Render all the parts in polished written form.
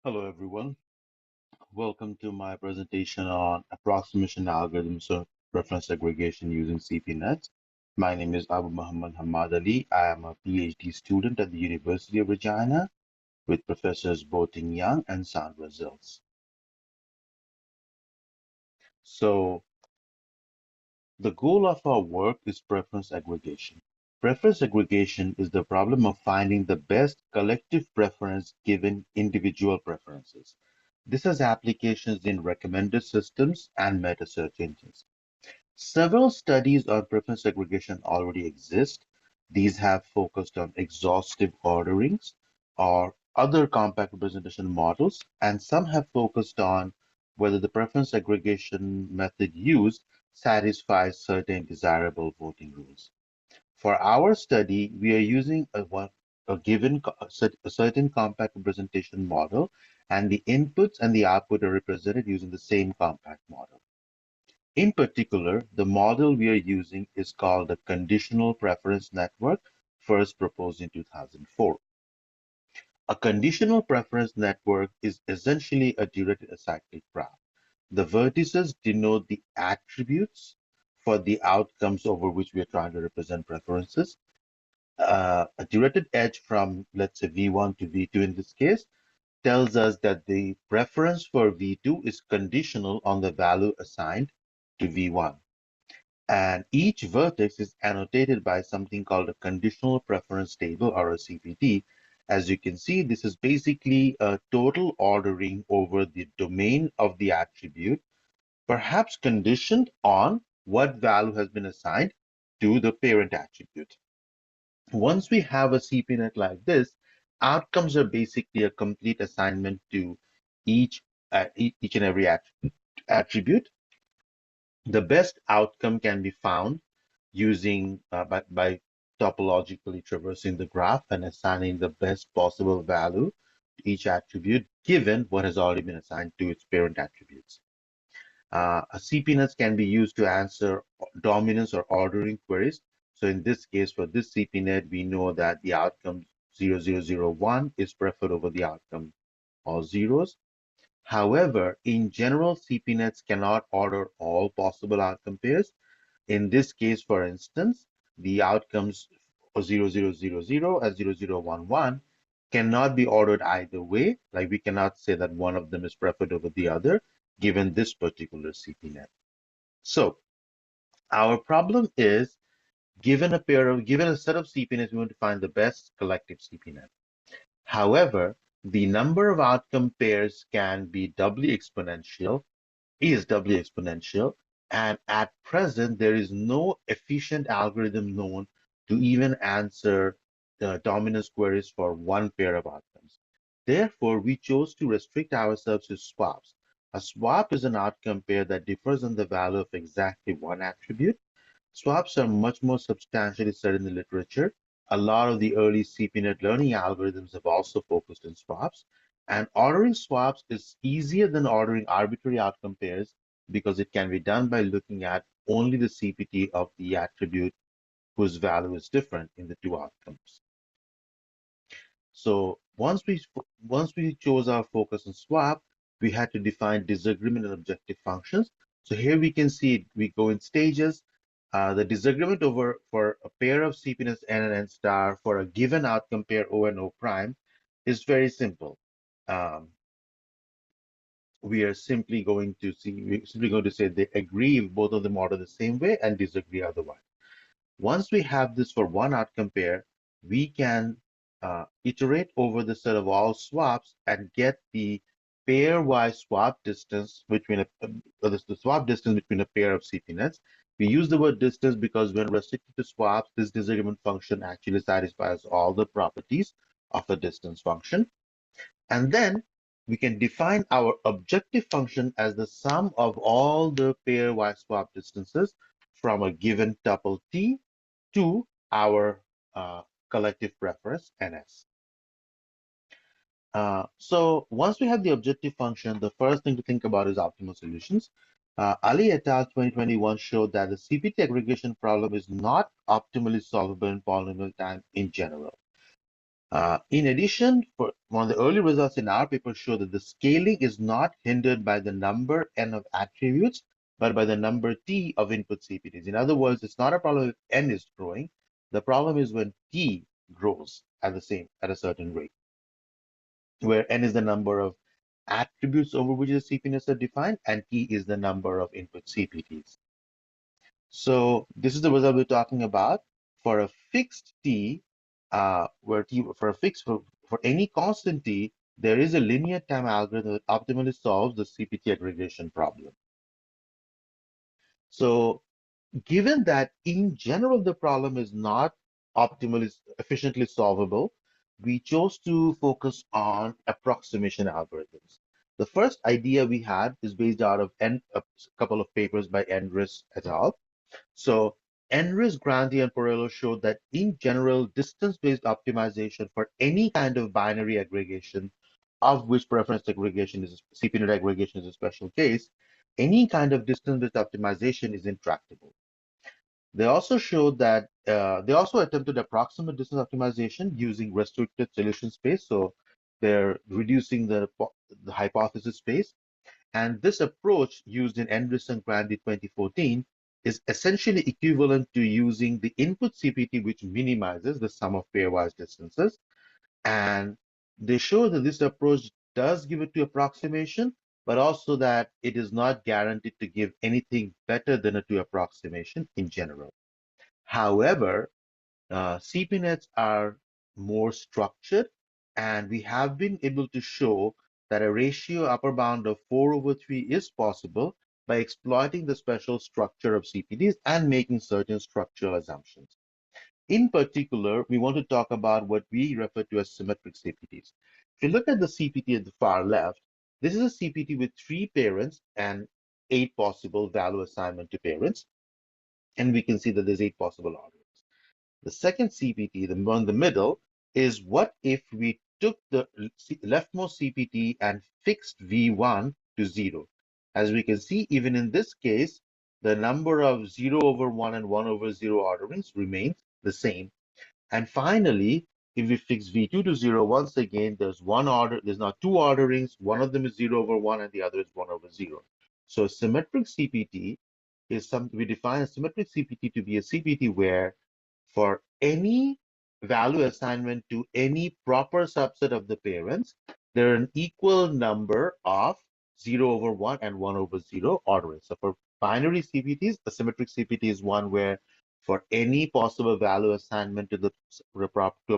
Hello, everyone. Welcome to my presentation on approximation algorithms of reference aggregation using CPNet. My name is Abu Muhammad Hammad Ali. I am a PhD student at the University of Regina with Professors Boating Young and Sandra Zils. So, the goal of our work is preference aggregation. Preference aggregation is the problem of finding the best collective preference given individual preferences. This has applications in recommender systems and meta search engines. Several studies on preference aggregation already exist. These have focused on exhaustive orderings or other compact representation models, and some have focused on whether the preference aggregation method used satisfies certain desirable voting rules. For our study, we are using a given a certain compact representation model, and the inputs and the output are represented using the same compact model. In particular, the model we are using is called the conditional preference network, first proposed in 2004. A conditional preference network is essentially a directed acyclic graph. The vertices denote the attributes for the outcomes over which we are trying to represent preferences. A directed edge from, let's say, V1 to V2 in this case, tells us that the preference for V2 is conditional on the value assigned to V1. And each vertex is annotated by something called a conditional preference table or a CPT. As you can see, this is basically a total ordering over the domain of the attribute, perhaps conditioned on what value has been assigned to the parent attribute. Once we have a CPNet like this, outcomes are basically a complete assignment to each, each and every attribute. The best outcome can be found using by topologically traversing the graph and assigning the best possible value to each attribute given what has already been assigned to its parent attributes. A CPNet can be used to answer dominance or ordering queries. So in this case, for this CPNet, we know that the outcome 0001 is preferred over the outcome all zeros. However, in general, CPNets cannot order all possible outcome pairs. In this case, for instance, the outcomes 0000 and 0011 cannot be ordered either way. Like we cannot say that one of them is preferred over the other, given this particular CPNet. So our problem is given a set of CPNets, we want to find the best collective CPNet. However, the number of outcome pairs can be doubly exponential, and at present there is no efficient algorithm known to even answer the dominance queries for one pair of outcomes. Therefore, we chose to restrict ourselves to swaps. A swap is an outcome pair that differs in the value of exactly one attribute. Swaps are much more substantially studied in the literature. A lot of the early CPNet learning algorithms have also focused on swaps. And ordering swaps is easier than ordering arbitrary outcome pairs because it can be done by looking at only the CPT of the attribute whose value is different in the two outcomes. So once we chose our focus on swap, we had to define disagreement and objective functions. So here we can see we go in stages. The disagreement over for a pair of CPNs n and n star for a given outcome pair O and O prime is very simple. Um, we're simply going to say they agree if both of them order the same way and disagree otherwise. Once we have this for one outcome pair, we can iterate over the set of all swaps and get the pairwise swap distance between the swap distance between a pair of CPNets. We use the word distance because when restricted to swaps, this disagreement function actually satisfies all the properties of a distance function. And then we can define our objective function as the sum of all the pairwise swap distances from a given tuple T to our collective preference NS. So once we have the objective function, the first thing to think about is optimal solutions. Ali et al. 2021 showed that the CPT aggregation problem is not optimally solvable in polynomial time in general. In addition, for one of the early results in our paper show that the scaling is not hindered by the number n of attributes, but by the number t of input CPTs. In other words, it's not a problem if n is growing. The problem is when t grows at a certain rate, where n is the number of attributes over which the CPTs are defined, and t is the number of input CPTs. So this is the result we're talking about for a fixed t, where t for any constant t, there is a linear time algorithm that optimally solves the CPT aggregation problem. So given that in general the problem is not optimally efficiently solvable, we chose to focus on approximation algorithms. The first idea we had is based out of a couple of papers by Endres et al. So Enris, Grandi, and Porello showed that in general, distance-based optimization for any kind of binary aggregation, of which preference aggregation is CP-net aggregation is a special case, any kind of distance-based optimization is intractable. They also showed that they also attempted approximate distance optimization using restricted solution space. So they're reducing the hypothesis space. And this approach used in Anderson Grandi 2014 is essentially equivalent to using the input CPT, which minimizes the sum of pairwise distances. And they show that this approach does give it to approximation, but also that it is not guaranteed to give anything better than a two approximation in general. However, CPNets are more structured, and we have been able to show that a ratio upper bound of 4/3 is possible by exploiting the special structure of CPDs and making certain structural assumptions. In particular, we want to talk about what we refer to as symmetric CPTs. If you look at the CPT at the far left, this is a CPT with 3 parents and 8 possible value assignment to parents, and we can see that there's 8 possible orders. The second CPT, the one in the middle, is what if we took the leftmost CPT and fixed V1 to 0. As we can see, even in this case, the number of 0/1 and 1/0 orderings remains the same. And finally, if we fix V2 to 0, once again, there's now two orderings. One of them is 0/1 and the other is 1/0. So symmetric CPT is we define a symmetric CPT to be a CPT where for any value assignment to any proper subset of the parents, there are an equal number of 0/1 and 1/0 orderings. So for binary CPTs, the symmetric CPT is one where for any possible value assignment to a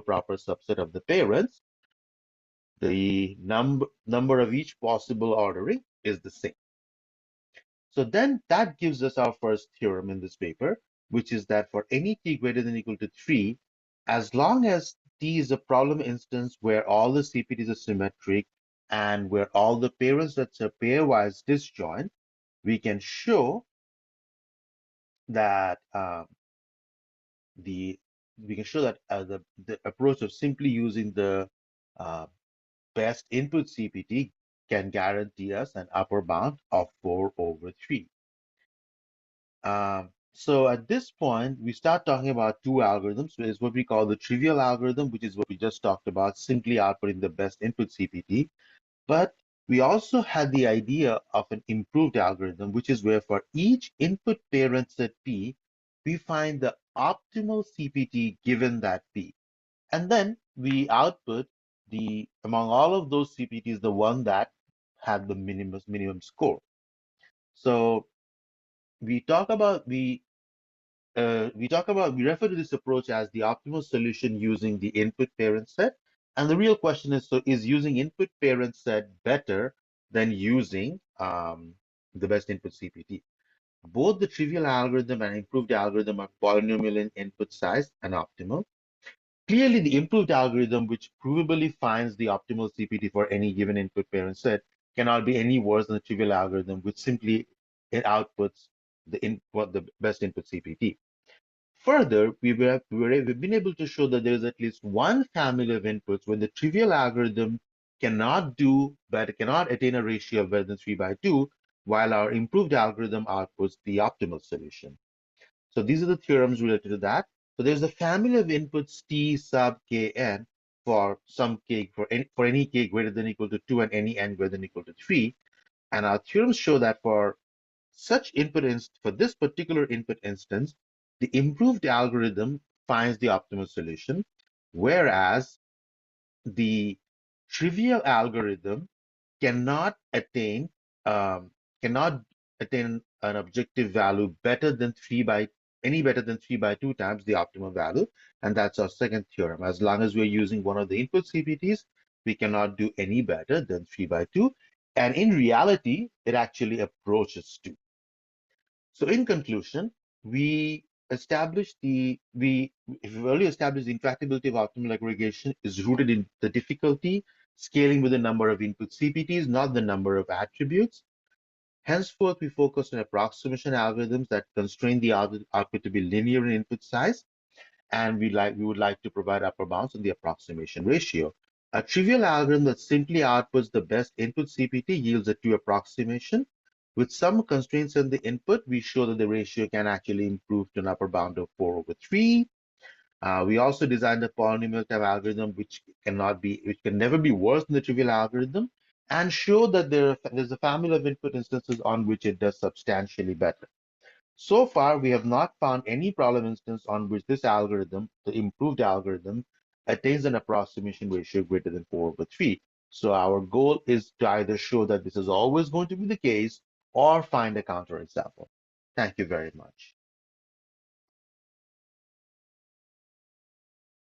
proper subset of the parents, the number of each possible ordering is the same. So then that gives us our first theorem in this paper, which is that for any t greater than or equal to 3, as long as t is a problem instance where all the CPTs are symmetric and where all the parent sets are pairwise disjoint, we can show that the approach of simply using the uh, best input CPT can guarantee us an upper bound of 4/3. So at this point, we start talking about two algorithms. There is what we call the trivial algorithm, which is what we just talked about, simply outputting the best input CPT. But we also had the idea of an improved algorithm, which is where for each input parent set P, we find the optimal CPT given that P. And then we output among all of those CPTs, the one that had the minimum score. So we talk about we refer to this approach as the optimal solution using the input parent set. And the real question is, so is using input parent set better than using the best input CPT? Both the trivial algorithm and improved algorithm are polynomial in input size and optimal. Clearly, the improved algorithm, which provably finds the optimal CPT for any given input parent set, cannot be any worse than the trivial algorithm, which simply it outputs the best input CPT. Further, we've been able to show that there is at least one family of inputs when the trivial algorithm cannot attain a ratio of better than 3/2, while our improved algorithm outputs the optimal solution. So these are the theorems related to that. So there's a family of inputs T sub Kn, for some k for any k greater than or equal to 2 and any n greater than or equal to 3. And our theorems show that for for this particular input instance, the improved algorithm finds the optimal solution, whereas the trivial algorithm cannot attain um, cannot attain an objective value better than 3 by 2 times the optimal value, and that's our second theorem. As long as we're using one of the input CPTs, we cannot do any better than 3 by 2, and in reality, it actually approaches 2. So in conclusion, we established we've already established the intractability of optimal aggregation is rooted in the difficulty scaling with the number of input CPTs, not the number of attributes. Henceforth, we focus on approximation algorithms that constrain the output to be linear in input size, and we would like to provide upper bounds on the approximation ratio. A trivial algorithm that simply outputs the best input CPT yields a true approximation. With some constraints on the input, we show that the ratio can actually improve to an upper bound of 4 over 3. We also designed a polynomial type algorithm which can never be worse than the trivial algorithm, and show that there's a family of input instances on which it does substantially better. So far, we have not found any problem instance on which this algorithm, the improved algorithm, attains an approximation ratio greater than 4 over 3. So our goal is to either show that this is always going to be the case or find a counterexample. Thank you very much.